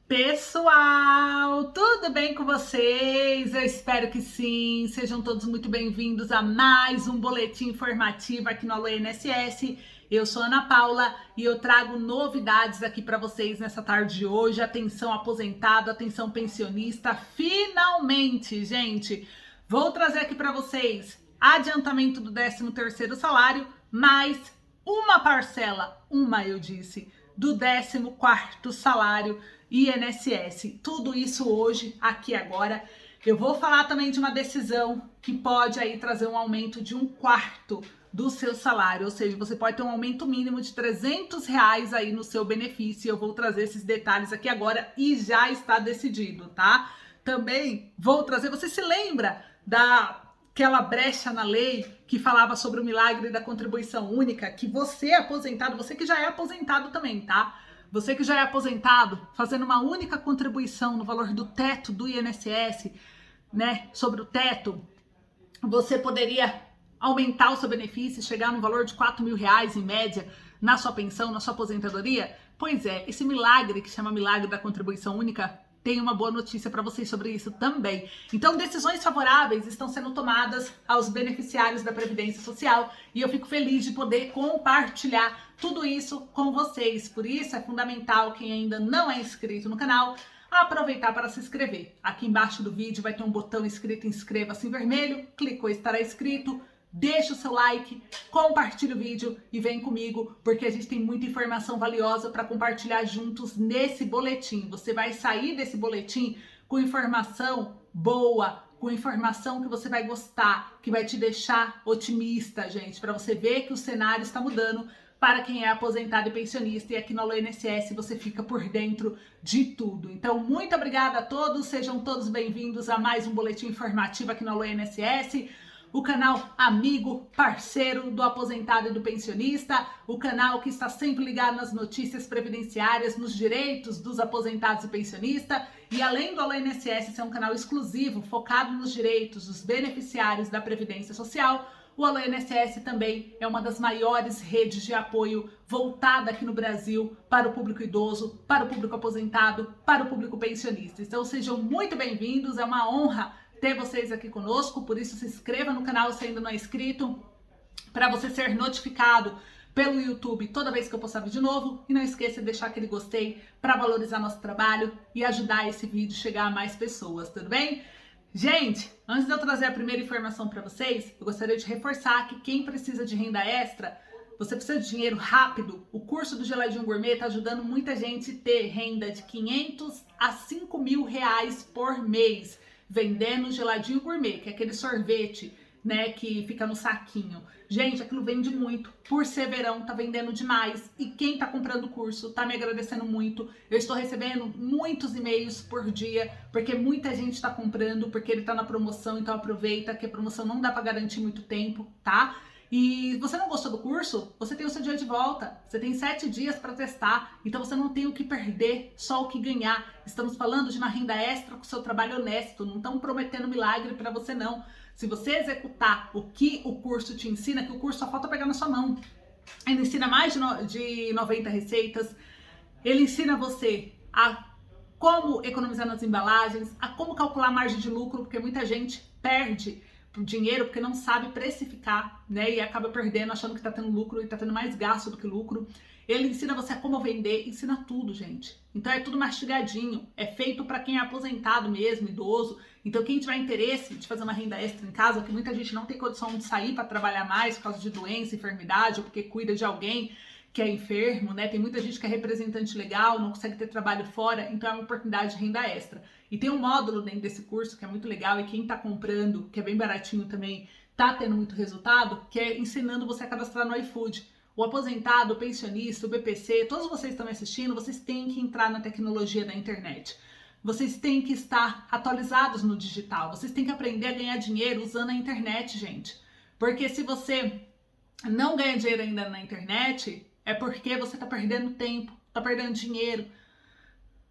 Pessoal, tudo bem com vocês? Eu espero que sim. Sejam todos muito bem-vindos a mais um boletim informativo aqui no Alô INSS. Eu sou Ana Paula e eu trago novidades aqui para vocês nessa tarde de hoje. Atenção aposentado, atenção pensionista. Finalmente, gente, vou trazer aqui para vocês adiantamento do 13º salário, mais uma parcela, do 14º salário INSS. Tudo isso hoje, aqui agora. Eu vou falar também de uma decisão que pode aí trazer um aumento de 1/4 do seu salário, ou seja, você pode ter um aumento mínimo de R$300 aí no seu benefício. Eu vou trazer esses detalhes aqui agora e já está decidido, tá? Também vou trazer, você se lembra daquela brecha na lei que falava sobre o milagre da contribuição única, que você aposentado, você que já é aposentado também, tá? Você que já é aposentado, fazendo uma única contribuição no valor do teto do INSS, né, sobre o teto, você poderia aumentar o seu benefício, chegar no valor de R$4.000 em média na sua pensão, na sua aposentadoria? Pois é, esse milagre que chama milagre da contribuição única, tem uma boa notícia para vocês sobre isso também. Então, decisões favoráveis estão sendo tomadas aos beneficiários da Previdência Social e eu fico feliz de poder compartilhar tudo isso com vocês. Por isso, é fundamental, quem ainda não é inscrito no canal, aproveitar para se inscrever. Aqui embaixo do vídeo vai ter um botão escrito inscreva-se em vermelho, clicou, estará inscrito. Deixa o seu like, compartilha o vídeo e vem comigo, porque a gente tem muita informação valiosa para compartilhar juntos nesse boletim. Você vai sair desse boletim com informação boa, com informação que você vai gostar, que vai te deixar otimista, gente, para você ver que o cenário está mudando para quem é aposentado e pensionista, e aqui no Alô INSS você fica por dentro de tudo. Então, muito obrigada a todos, sejam todos bem-vindos a mais um boletim informativo aqui no Alô INSS. O canal amigo, parceiro do aposentado e do pensionista, o canal que está sempre ligado nas notícias previdenciárias, nos direitos dos aposentados e pensionistas, e além do Alô INSS ser um canal exclusivo, focado nos direitos dos beneficiários da Previdência Social, o Alô INSS também é uma das maiores redes de apoio voltada aqui no Brasil para o público idoso, para o público aposentado, para o público pensionista. Então sejam muito bem-vindos, é uma honra ter vocês aqui conosco, por isso se inscreva no canal se ainda não é inscrito, para você ser notificado pelo YouTube toda vez que eu postar vídeo novo, e não esqueça de deixar aquele gostei para valorizar nosso trabalho e ajudar esse vídeo a chegar a mais pessoas, tudo bem? Gente, antes de eu trazer a primeira informação para vocês, eu gostaria de reforçar que quem precisa de renda extra, você precisa de dinheiro rápido, o curso do Geladinho Gourmet está ajudando muita gente a ter renda de R$500 a R$5.000 por mês, vendendo geladinho gourmet, que é aquele sorvete, né, que fica no saquinho. Gente, aquilo vende muito. Por ser verão, tá vendendo demais. E quem tá comprando o curso tá me agradecendo muito. Eu estou recebendo muitos e-mails por dia, porque muita gente tá comprando, porque ele tá na promoção, então aproveita, que a promoção não dá pra garantir muito tempo, tá? E você não gostou do curso? Você tem o seu dia de volta. Você tem 7 dias para testar. Então você não tem o que perder, só o que ganhar. Estamos falando de uma renda extra com o seu trabalho honesto. Não estamos prometendo milagre para você, não. Se você executar o que o curso te ensina, que o curso só falta pegar na sua mão. Ele ensina mais de 90 receitas. Ele ensina você a como economizar nas embalagens, a como calcular a margem de lucro, porque muita gente perde dinheiro porque não sabe precificar, né, e acaba perdendo, achando que tá tendo lucro e tá tendo mais gasto do que lucro. Ele ensina você a como vender, ensina tudo, gente. Então é tudo mastigadinho, é feito para quem é aposentado mesmo, idoso. Então quem tiver interesse de fazer uma renda extra em casa, que muita gente não tem condição de sair para trabalhar mais por causa de doença, enfermidade, ou porque cuida de alguém que é enfermo, né? Tem muita gente que é representante legal, não consegue ter trabalho fora, então é uma oportunidade de renda extra. E tem um módulo dentro desse curso que é muito legal, e quem tá comprando, que é bem baratinho também, tá tendo muito resultado, que é ensinando você a cadastrar no iFood. O aposentado, o pensionista, o BPC, todos vocês que estão me assistindo, vocês têm que entrar na tecnologia da internet. Vocês têm que estar atualizados no digital, vocês têm que aprender a ganhar dinheiro usando a internet, gente. Porque se você não ganha dinheiro ainda na internet, é porque você está perdendo tempo, está perdendo dinheiro.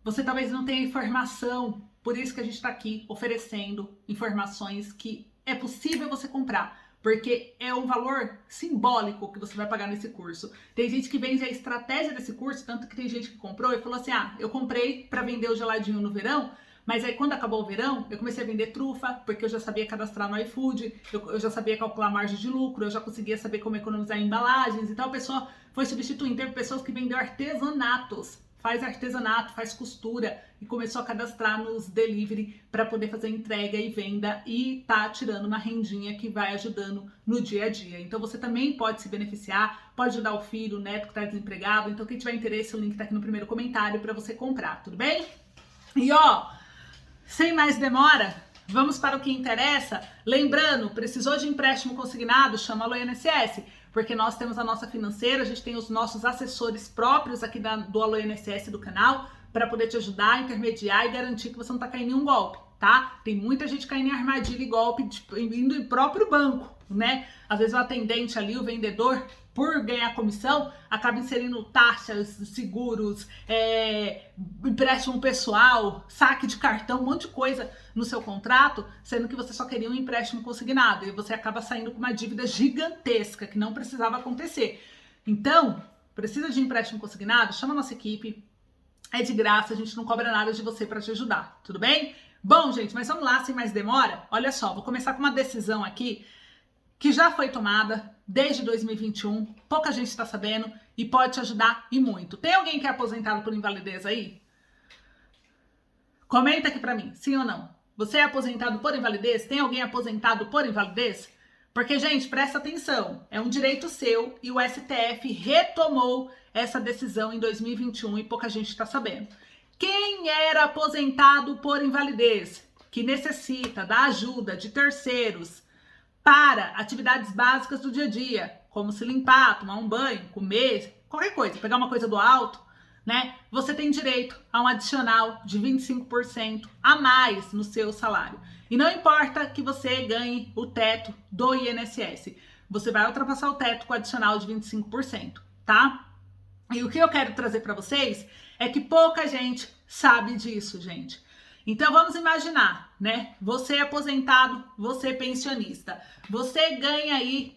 Você talvez não tenha informação. Por isso que a gente está aqui oferecendo informações que é possível você comprar. porque é um valor simbólico que você vai pagar nesse curso. Tem gente que vende a estratégia desse curso, tanto que tem gente que comprou e falou assim, eu comprei para vender o geladinho no verão, mas aí quando acabou o verão, eu comecei a vender trufa, porque eu já sabia cadastrar no iFood, eu já sabia calcular a margem de lucro, eu já conseguia saber como economizar em embalagens, então a pessoa foi substituindo. Teve pessoas que venderam artesanatos, faz artesanato, faz costura e começou a cadastrar nos delivery para poder fazer entrega e venda e tá tirando uma rendinha que vai ajudando no dia a dia. Então você também pode se beneficiar, pode ajudar o filho, o neto que está desempregado. Então quem tiver interesse, o link tá aqui no primeiro comentário para você comprar, tudo bem? E sem mais demora, vamos para o que interessa. Lembrando, precisou de empréstimo consignado? Chama a Alô INSS, porque nós temos a nossa financeira, a gente tem os nossos assessores próprios aqui do Alô INSS do canal, para poder te ajudar, intermediar e garantir que você não tá caindo em um golpe, tá? Tem muita gente caindo em armadilha e golpe, indo em próprio banco, né? Às vezes o atendente ali, o vendedor, por ganhar comissão, acaba inserindo taxas, seguros, empréstimo pessoal, saque de cartão, um monte de coisa no seu contrato, sendo que você só queria um empréstimo consignado e você acaba saindo com uma dívida gigantesca que não precisava acontecer. Então, precisa de empréstimo consignado? Chama a nossa equipe, é de graça, a gente não cobra nada de você para te ajudar, tudo bem? Bom, gente, mas vamos lá, sem mais demora. Olha só, vou começar com uma decisão aqui que já foi tomada desde 2021, pouca gente está sabendo e pode te ajudar e muito. Tem alguém que é aposentado por invalidez aí? Comenta aqui para mim, sim ou não? Você é aposentado por invalidez? Tem alguém aposentado por invalidez? Porque, gente, presta atenção, é um direito seu e o STF retomou essa decisão em 2021 e pouca gente está sabendo. Quem era aposentado por invalidez, que necessita da ajuda de terceiros para atividades básicas do dia a dia, como se limpar, tomar um banho, comer, qualquer coisa, pegar uma coisa do alto, né? Você tem direito a um adicional de 25% a mais no seu salário. E não importa que você ganhe o teto do INSS, você vai ultrapassar o teto com adicional de 25%, tá? E o que eu quero trazer para vocês é que pouca gente sabe disso, gente. Então vamos imaginar, né? Você é aposentado, você é pensionista, você ganha aí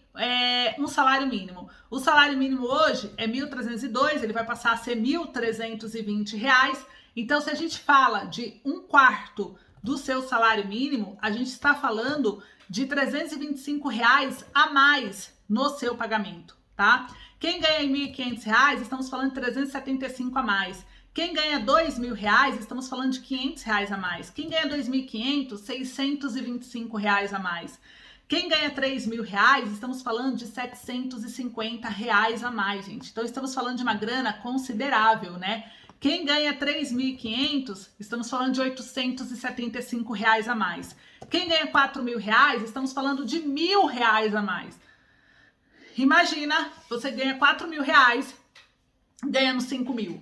um salário mínimo. O salário mínimo hoje é 1.302, ele vai passar a ser R$1.320. Então, se a gente fala de 1/4 do seu salário mínimo, a gente está falando de R$325 a mais no seu pagamento, tá? Quem ganha R$1.500, estamos falando de 375 a mais. Quem ganha R$2.000, estamos falando de R$500 a mais. Quem ganha R$2.500, R$625 a mais. Quem ganha R$3.000, estamos falando de R$750 a mais, gente. Então, estamos falando de uma grana considerável, né? Quem ganha R$3.500, estamos falando de R$875 a mais. Quem ganha R$4.000, estamos falando de R$1.000 a mais. Imagina, você ganha R$4.000, ganhando R$5.000.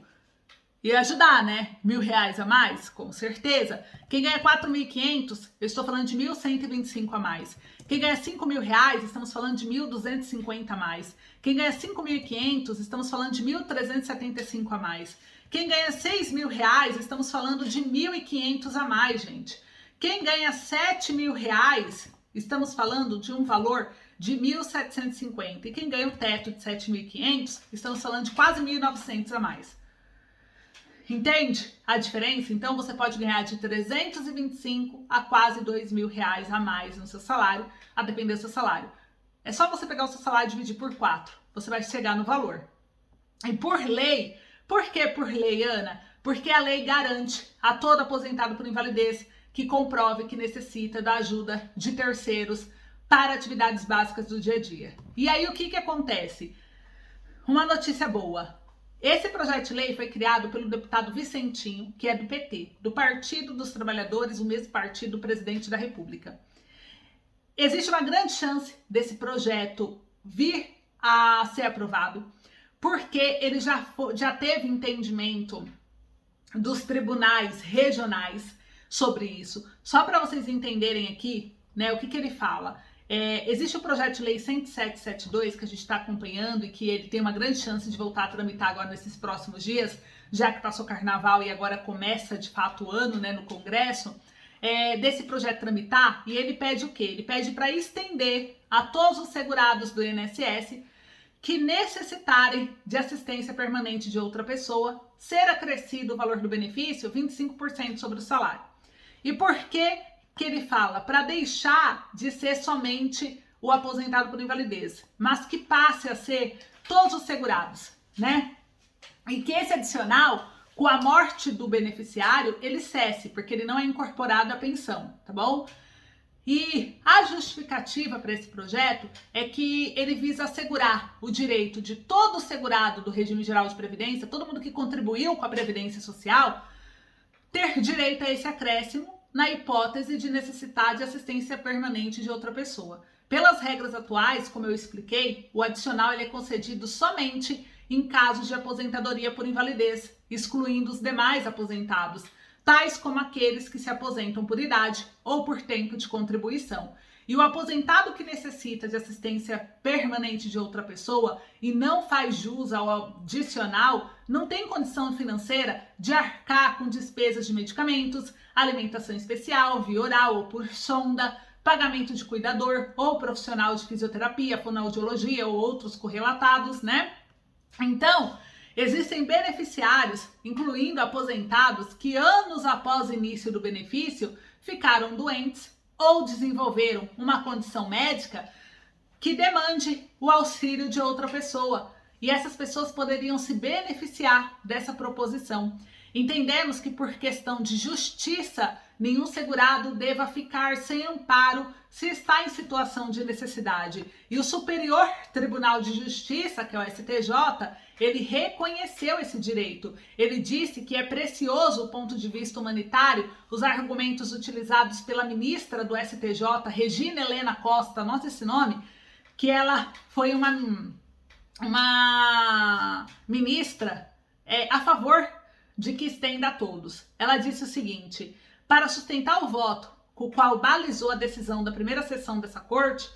Ia ajudar, né? R$1.000 a mais, com certeza. Quem ganha R$4.500, eu estou falando de R$1.125 a mais. Quem ganha R$5.000, estamos falando de R$1.250 a mais. Quem ganha R$5.500, estamos falando de R$1.375 a mais. Quem ganha R$6.000, estamos falando de R$1.500 a mais, gente. Quem ganha R$7.000, estamos falando de um valor de R$1.750. E quem ganha o teto de R$7.500, estamos falando de quase R$1.900 a mais. Entende a diferença? Então você pode ganhar de 325 a quase R$2.000 a mais no seu salário, a depender do seu salário. É só você pegar o seu salário e dividir por 4, você vai chegar no valor. E por lei, por que por lei, Ana? Porque a lei garante a todo aposentado por invalidez que comprove que necessita da ajuda de terceiros para atividades básicas do dia a dia. E aí o que acontece? Uma notícia boa. Esse projeto de lei foi criado pelo deputado Vicentinho, que é do PT, do Partido dos Trabalhadores, o mesmo partido do presidente da República. Existe uma grande chance desse projeto vir a ser aprovado, porque ele já teve entendimento dos tribunais regionais sobre isso. Só para vocês entenderem aqui, né, o que ele fala. Existe o projeto de lei 10772 que a gente está acompanhando e que ele tem uma grande chance de voltar a tramitar agora nesses próximos dias, já que passou carnaval e agora começa de fato o ano, né, no Congresso, desse projeto tramitar, e ele pede o quê? Ele pede para estender a todos os segurados do INSS que necessitarem de assistência permanente de outra pessoa, ser acrescido o valor do benefício 25% sobre o salário. E por que que ele fala? Para deixar de ser somente o aposentado por invalidez, mas que passe a ser todos os segurados, né? E que esse adicional, com a morte do beneficiário, ele cesse, porque ele não é incorporado à pensão, tá bom? E a justificativa para esse projeto é que ele visa assegurar o direito de todo segurado do regime geral de previdência, todo mundo que contribuiu com a previdência social, ter direito a esse acréscimo na hipótese de necessitar de assistência permanente de outra pessoa. Pelas regras atuais, como eu expliquei, o adicional ele é concedido somente em casos de aposentadoria por invalidez, excluindo os demais aposentados, tais como aqueles que se aposentam por idade ou por tempo de contribuição. E o aposentado que necessita de assistência permanente de outra pessoa e não faz jus ao adicional, não tem condição financeira de arcar com despesas de medicamentos, alimentação especial, via oral ou por sonda, pagamento de cuidador ou profissional de fisioterapia, fonoaudiologia ou outros correlatados, né? Então, existem beneficiários, incluindo aposentados, que anos após o início do benefício ficaram doentes ou desenvolveram uma condição médica que demande o auxílio de outra pessoa. E essas pessoas poderiam se beneficiar dessa proposição. Entendemos que por questão de justiça, nenhum segurado deva ficar sem amparo se está em situação de necessidade. E o Superior Tribunal de Justiça, que é o STJ, ele reconheceu esse direito. Ele disse que é precioso do ponto de vista humanitário os argumentos utilizados pela ministra do STJ, Regina Helena Costa, anota esse nome, que ela foi uma ministra a favor de que estenda a todos. Ela disse o seguinte: para sustentar o voto com o qual balizou a decisão da primeira sessão dessa corte,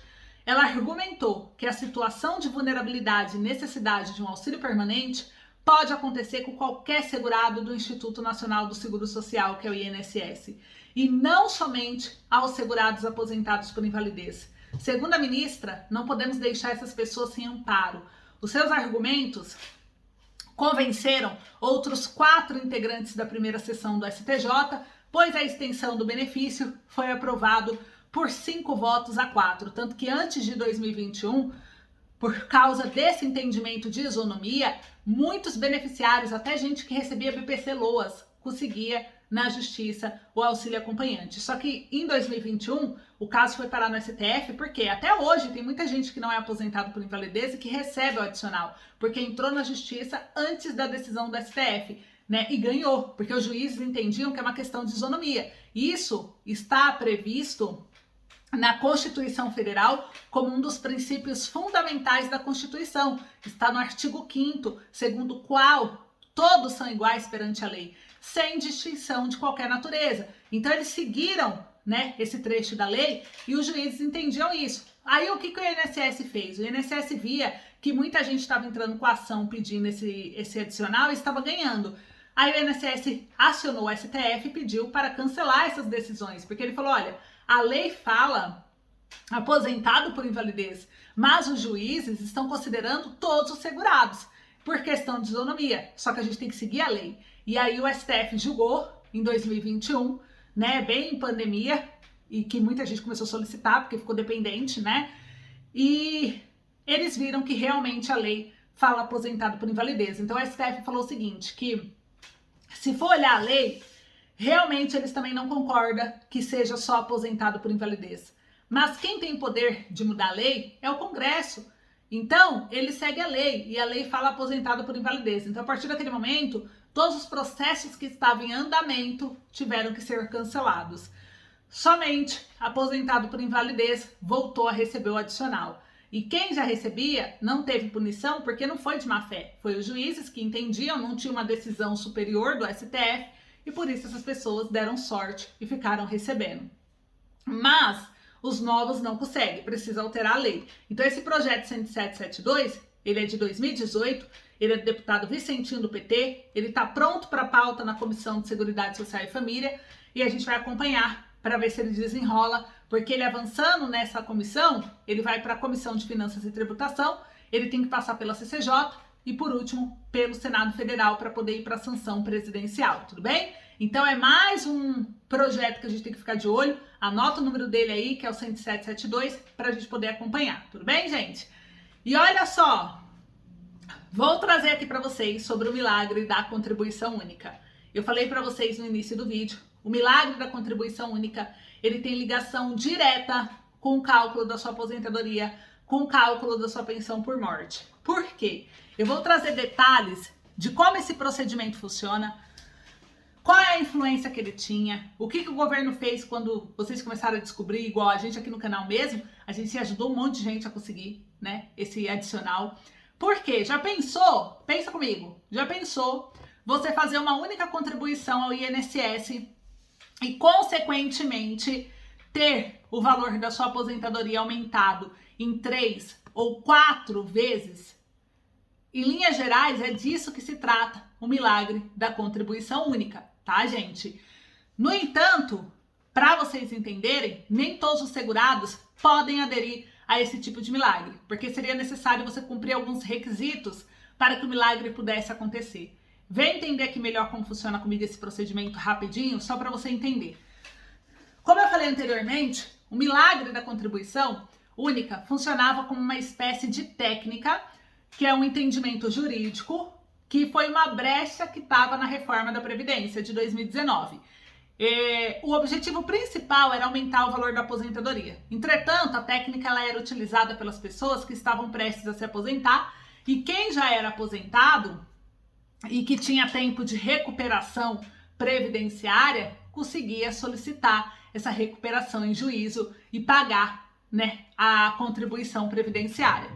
ela argumentou que a situação de vulnerabilidade e necessidade de um auxílio permanente pode acontecer com qualquer segurado do Instituto Nacional do Seguro Social, que é o INSS, e não somente aos segurados aposentados por invalidez. Segundo a ministra, não podemos deixar essas pessoas sem amparo. Os seus argumentos convenceram outros 4 integrantes da primeira sessão do STJ, pois a extensão do benefício foi aprovado por 5 votos a 4, tanto que antes de 2021, por causa desse entendimento de isonomia, muitos beneficiários, até gente que recebia BPC-LOAS, conseguia na justiça o auxílio acompanhante. Só que em 2021, o caso foi parar no STF, porque até hoje tem muita gente que não é aposentado por invalidez e que recebe o adicional, porque entrou na justiça antes da decisão do STF, né? E ganhou, porque os juízes entendiam que é uma questão de isonomia. Isso está previsto na Constituição Federal como um dos princípios fundamentais da Constituição. Está no artigo 5º, segundo o qual todos são iguais perante a lei, sem distinção de qualquer natureza. Então eles seguiram, né, esse trecho da lei e os juízes entendiam isso. Aí o que o INSS fez? O INSS via que muita gente estava entrando com a ação pedindo esse adicional e estava ganhando. Aí o INSS acionou o STF e pediu para cancelar essas decisões, porque ele falou, olha, a lei fala aposentado por invalidez, mas os juízes estão considerando todos os segurados, por questão de isonomia, só que a gente tem que seguir a lei. E aí o STF julgou em 2021, né, bem em pandemia, e que muita gente começou a solicitar, porque ficou dependente, né, e eles viram que realmente a lei fala aposentado por invalidez. Então o STF falou o seguinte, que se for olhar a lei, realmente eles também não concordam que seja só aposentado por invalidez. Mas quem tem poder de mudar a lei é o Congresso. Então, ele segue a lei, e a lei fala aposentado por invalidez. Então, a partir daquele momento, todos os processos que estavam em andamento tiveram que ser cancelados. Somente aposentado por invalidez voltou a receber o adicional. E quem já recebia não teve punição porque não foi de má fé. Foi os juízes que entendiam, não tinha uma decisão superior do STF, e por isso essas pessoas deram sorte e ficaram recebendo. Mas os novos não conseguem, precisa alterar a lei. Então esse projeto 10772, ele é de 2018, ele é do deputado Vicentinho do PT, ele está pronto para pauta na Comissão de Seguridade Social e Família, e a gente vai acompanhar para ver se ele desenrola, Porque ele avançando nessa comissão, ele vai para a Comissão de Finanças e Tributação, ele tem que passar pela CCJ e, por último, pelo Senado Federal para poder ir para a sanção presidencial, tudo bem? Então é mais um projeto que a gente tem que ficar de olho. Anota o número dele aí, que é o 10772, para a gente poder acompanhar, tudo bem, gente? E olha só, vou trazer aqui para vocês sobre o milagre da contribuição única. Eu falei para vocês no início do vídeo, o milagre da contribuição única, ele tem ligação direta com o cálculo da sua aposentadoria, com o cálculo da sua pensão por morte. Por quê? Eu vou trazer detalhes de como esse procedimento funciona, qual é a influência que ele tinha, o que o governo fez quando vocês começaram a descobrir, igual a gente aqui no canal mesmo, a gente ajudou um monte de gente a conseguir, né, esse adicional. Por quê? Já pensou? Pensa comigo. Já pensou você fazer uma única contribuição ao INSS e, consequentemente, ter o valor da sua aposentadoria aumentado em 3 ou 4 vezes? Em linhas gerais, é disso que se trata o milagre da contribuição única, tá, gente? No entanto, para vocês entenderem, nem todos os segurados podem aderir a esse tipo de milagre, porque seria necessário você cumprir alguns requisitos para que o milagre pudesse acontecer. Vem entender aqui melhor como funciona comigo esse procedimento rapidinho, só para você entender. Como eu falei anteriormente, o milagre da contribuição única funcionava como uma espécie de técnica, que é um entendimento jurídico, que foi uma brecha que estava na reforma da Previdência de 2019. O objetivo principal era aumentar o valor da aposentadoria. Entretanto, a técnica ela era utilizada pelas pessoas que estavam prestes a se aposentar, e quem já era aposentado e que tinha tempo de recuperação previdenciária conseguia solicitar essa recuperação em juízo e pagar, né, a contribuição previdenciária.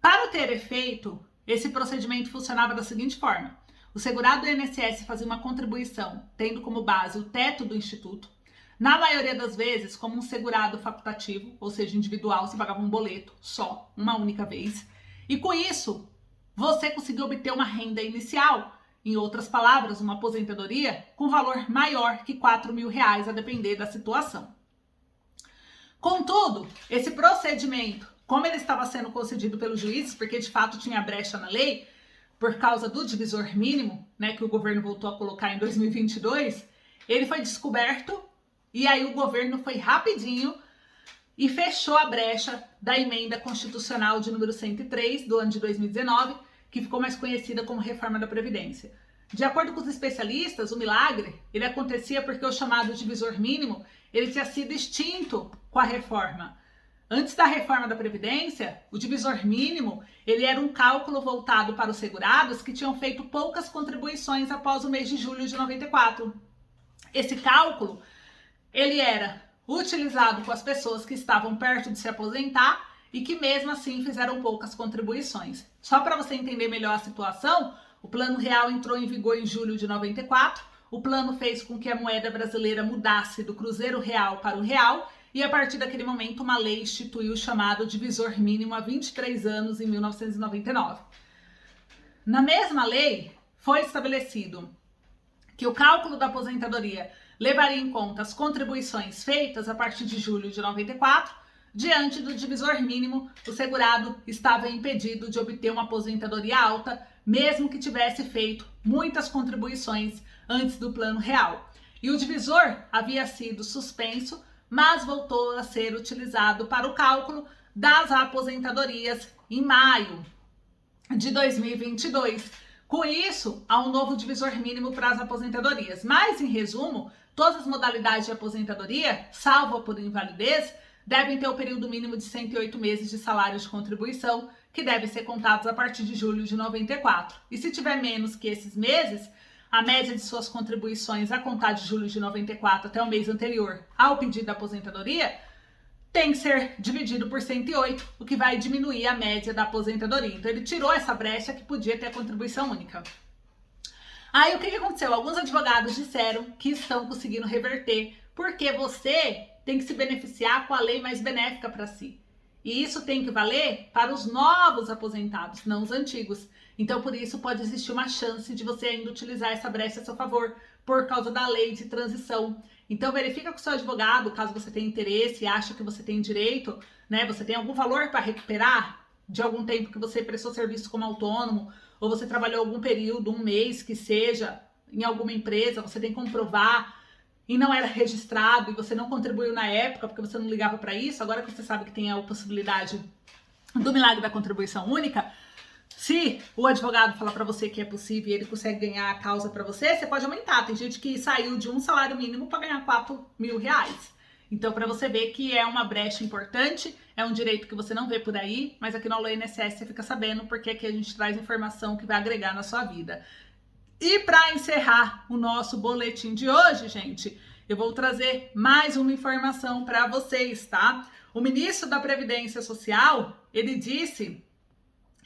Para ter efeito, esse procedimento funcionava da seguinte forma: o segurado do INSS fazia uma contribuição, tendo como base o teto do instituto. Na maioria das vezes, como um segurado facultativo, ou seja, individual, você pagava um boleto só, uma única vez. E com isso, você conseguiu obter uma renda inicial, em outras palavras, uma aposentadoria com valor maior que R$4.000, a depender da situação. Contudo, esse procedimento, como ele estava sendo concedido pelos juízes, porque de fato tinha brecha na lei, por causa do divisor mínimo, né, que o governo voltou a colocar em 2022, ele foi descoberto e aí o governo foi rapidinho e fechou a brecha da emenda constitucional de número 103 do ano de 2019, que ficou mais conhecida como Reforma da Previdência. De acordo com os especialistas, o milagre ele acontecia porque o chamado divisor mínimo ele tinha sido extinto com a reforma. Antes da reforma da Previdência, o divisor mínimo ele era um cálculo voltado para os segurados que tinham feito poucas contribuições após o mês de julho de 94. Esse cálculo ele era utilizado com as pessoas que estavam perto de se aposentar e que mesmo assim fizeram poucas contribuições. Só para você entender melhor a situação, o Plano Real entrou em vigor em julho de 94, o plano fez com que a moeda brasileira mudasse do cruzeiro real para o real, e a partir daquele momento uma lei instituiu o chamado divisor mínimo há 23 anos, em 1999. Na mesma lei, foi estabelecido que o cálculo da aposentadoria levaria em conta as contribuições feitas a partir de julho de 94. Diante do divisor mínimo, o segurado estava impedido de obter uma aposentadoria alta, mesmo que tivesse feito muitas contribuições antes do Plano Real. E o divisor havia sido suspenso, mas voltou a ser utilizado para o cálculo das aposentadorias em maio de 2022. Com isso, há um novo divisor mínimo para as aposentadorias. Mas, em resumo, todas as modalidades de aposentadoria, salvo por invalidez, devem ter o período mínimo de 108 meses de salário de contribuição, que devem ser contados a partir de julho de 94. E se tiver menos que esses meses, a média de suas contribuições a contar de julho de 94 até o mês anterior ao pedido da aposentadoria tem que ser dividido por 108, o que vai diminuir a média da aposentadoria. Então ele tirou essa brecha que podia ter a contribuição única. Aí o que aconteceu? Alguns advogados disseram que estão conseguindo reverter, porque você tem que se beneficiar com a lei mais benéfica para si. E isso tem que valer para os novos aposentados, não os antigos. Então, por isso, pode existir uma chance de você ainda utilizar essa brecha a seu favor, por causa da lei de transição. Então verifica com o seu advogado, caso você tenha interesse e acha que você tem direito, né? Você tem algum valor para recuperar de algum tempo que você prestou serviço como autônomo, ou você trabalhou algum período, um mês que seja, em alguma empresa, você tem que comprovar e não era registrado e você não contribuiu na época porque você não ligava para isso. Agora que você sabe que tem a possibilidade do milagre da contribuição única, se o advogado falar para você que é possível e ele consegue ganhar a causa para você, você pode aumentar. Tem gente que saiu de um salário mínimo para ganhar R$4.000. Então, para você ver que é uma brecha importante, é um direito que você não vê por aí, mas aqui no Alô INSS você fica sabendo, porque aqui a gente traz informação que vai agregar na sua vida. E para encerrar o nosso boletim de hoje, gente, eu vou trazer mais uma informação para vocês, tá? O ministro da Previdência Social, ele disse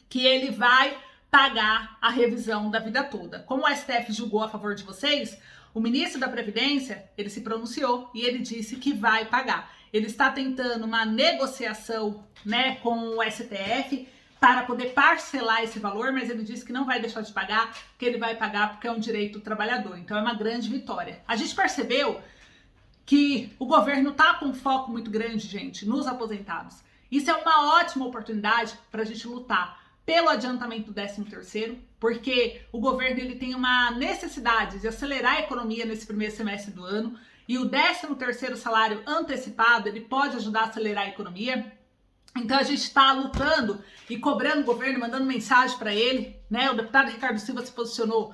que ele vai pagar a revisão da vida toda. Como o STF julgou a favor de vocês, o ministro da Previdência, ele se pronunciou e ele disse que vai pagar. Ele está tentando uma negociação, né, com o STF para poder parcelar esse valor, mas ele disse que não vai deixar de pagar, que ele vai pagar porque é um direito do trabalhador. Então é uma grande vitória. A gente percebeu que o governo está com um foco muito grande, gente, nos aposentados. Isso é uma ótima oportunidade para a gente lutar pelo adiantamento do 13º, porque o governo ele tem uma necessidade de acelerar a economia nesse primeiro semestre do ano, e o 13º salário antecipado, ele pode ajudar a acelerar a economia. Então a gente está lutando e cobrando o governo, mandando mensagem para ele, né? O deputado Ricardo Silva se posicionou,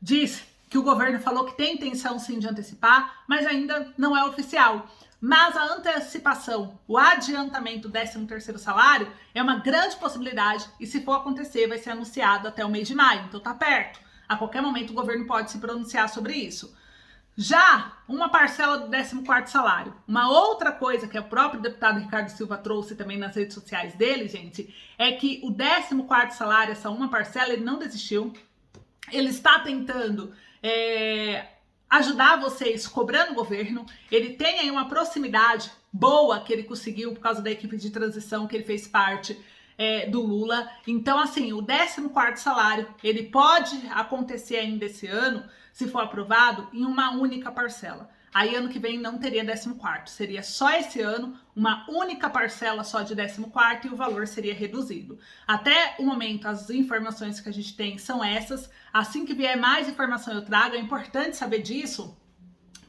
diz que o governo falou que tem intenção sim de antecipar, mas ainda não é oficial. Mas a antecipação, o adiantamento do 13º salário é uma grande possibilidade e se for acontecer vai ser anunciado até o mês de maio, então tá perto. A qualquer momento o governo pode se pronunciar sobre isso. Já uma parcela do 14º salário. Uma outra coisa que o próprio deputado Ricardo Silva trouxe também nas redes sociais dele, gente, é que o 14º salário, essa uma parcela, ele não desistiu. Ele está tentando ajudar vocês cobrando o governo. Ele tem aí uma proximidade boa que ele conseguiu por causa da equipe de transição que ele fez parte do Lula. Então, assim, o 14º salário, ele pode acontecer ainda esse ano, se for aprovado, em uma única parcela. Aí, ano que vem, não teria 14º. Seria só esse ano, uma única parcela só de 14º e o valor seria reduzido. Até o momento, as informações que a gente tem são essas. Assim que vier mais informação eu trago. É importante saber disso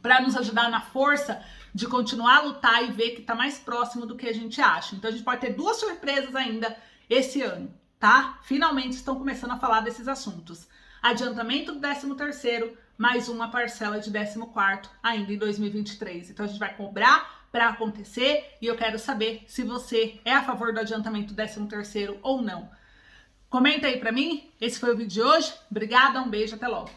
para nos ajudar na força de continuar a lutar e ver que está mais próximo do que a gente acha. Então, a gente pode ter duas surpresas ainda esse ano, tá? Finalmente estão começando a falar desses assuntos. Adiantamento do 13º, mais uma parcela de 14º ainda em 2023. Então a gente vai cobrar para acontecer e eu quero saber se você é a favor do adiantamento do 13º ou não. Comenta aí para mim. Esse foi o vídeo de hoje. Obrigada, um beijo, até logo.